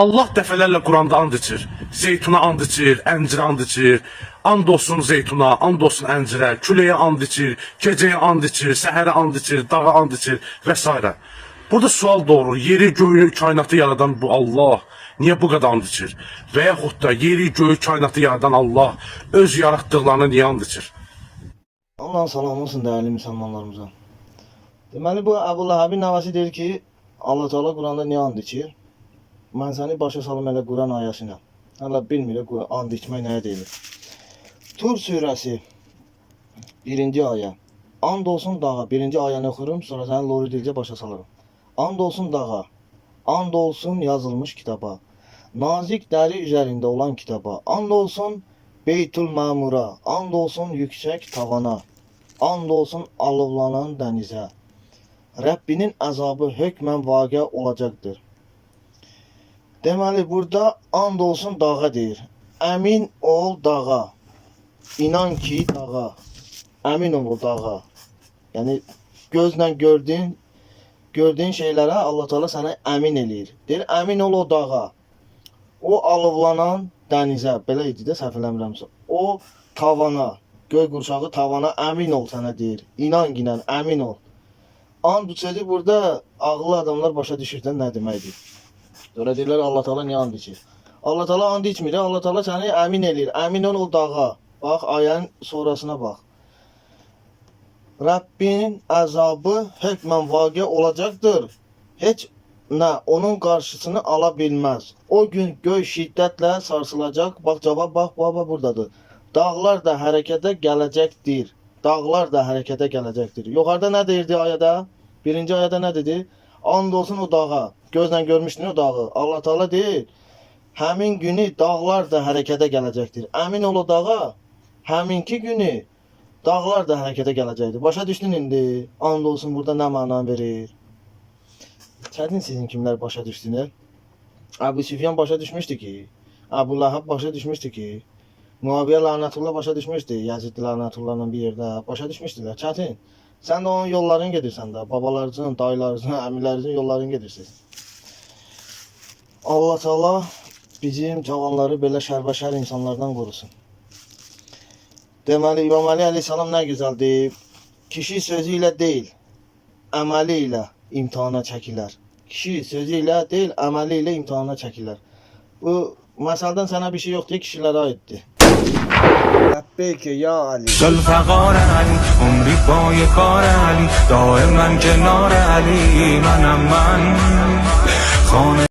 Allah dəfələrlə Quranda and içir. Zeytuna and içir, əncirə and içir. And olsun zeytuna, and olsun əncirə, küləyə and içir, gecəyə and içir, səhərə and içir, dağa and içir və s. Burada sual doğurur. Yeri, göyü, kainatı yaradan bu Allah niyə bu qədər and içir? Və yaxud da yeri, göyü, kainatı yaradan Allah öz yaratdıqlarına niyə and içir? Allah'ın salamı olsun değerli müsəlmanlarımıza. Deməli bu Əbu Ləhəbin nəvəsi deyir ki, Allah Teala Quranda niyə and içir? Mən səni başa salım elə Quran ayəsinə. Hələ bilmirəm and içmək nəyə deyilir. Tur surəsi 1-ci ayə. And olsun dağa. 1-ci ayəni oxurum, sonra səni lori dilcə başa salarım. And olsun dağa. And olsun yazılmış kitaba. Nazik dəri üzərində olan kitaba. And olsun Beytul Məmura. And olsun yüksək tavana. And olsun alovlanan dənizə. Rəbbinin əzabı hökmən vaqe olacaqdır. Deməli burada and olsun dağa deyir. Əmin ol dağa. İnan ki dağa. Əmin ol dağa. Yəni gözlə gördüyün şeylərə Allah Teala sənə əmin eləyir. Deyir əmin ol o dağa. O alovlanan dənizə, belə idi də səhv eləmirəmsə. O tavana, göy qurşağı tavana əmin ol sənə deyir. İnan ki əmin ol. And bu sözü burada ağıllı adamlar başa düşürdən nə deməkdir? Sonra deyirlər Allah Teala niyə and içir? Allah Teala and içmir. Allah Teala səni əmin eləyir. Əmin ol o dağa. Bax ayənin sonrasına bax. Rəbbin əzabı hökmən vaqe olacaqdır. Heç nə onun qarşısını ala bilməz. O gün göy şiddətlə sarsılacaq. Bax cavab bax baba buradadır. Dağlar da hərəkətə gələcəkdir. Dağlar da hərəkətə gələcəkdir. Yuxarıda nə deyirdi ayədə? 1-ci ayədə nə dedi? And olsun o dağa. Gözlə görmüşdün o dağı. Allah Teala deyir. Həmin günü dağlar da hərəkətə gələcəkdir. Əmin ol o dağa. Həminki günü dağlar da hərəkətə gələcəkdir. Başa düşdün indi? And olsun burada nə məna verir? Çətin sizin kimlər başa düşdünüz? Əbu Süfyan başa düşmüşdü ki, Əbu Ləhəb başa düşmüşdü ki, Muaviyə lənətullah başa düşmüşdü, Yazid lənətullahla bir yerdə başa düşmüşdülər. Çətin. Sən də onun yollarını gedirsən də, babalarınızın, dayılarınızın, əmilərinizin yollarını gedirsiniz. Allah Teala bizim cavanları belə şərbə-şər insanlardan qorusun. Deməli İmam Ali əleyhissalam nə gözəl deyib, kişi sözü ilə deyil, əməli ilə imtihana çəkilər. Kişi sözü ilə deyil, əməli ilə imtihana çəkilər. Bu məsəldən sənə bir şey yoxdur, kişilərə aiddir. لبیک یا علی ذوالفقار علی عمری پای کار علی دائما کنار علی منم من خانه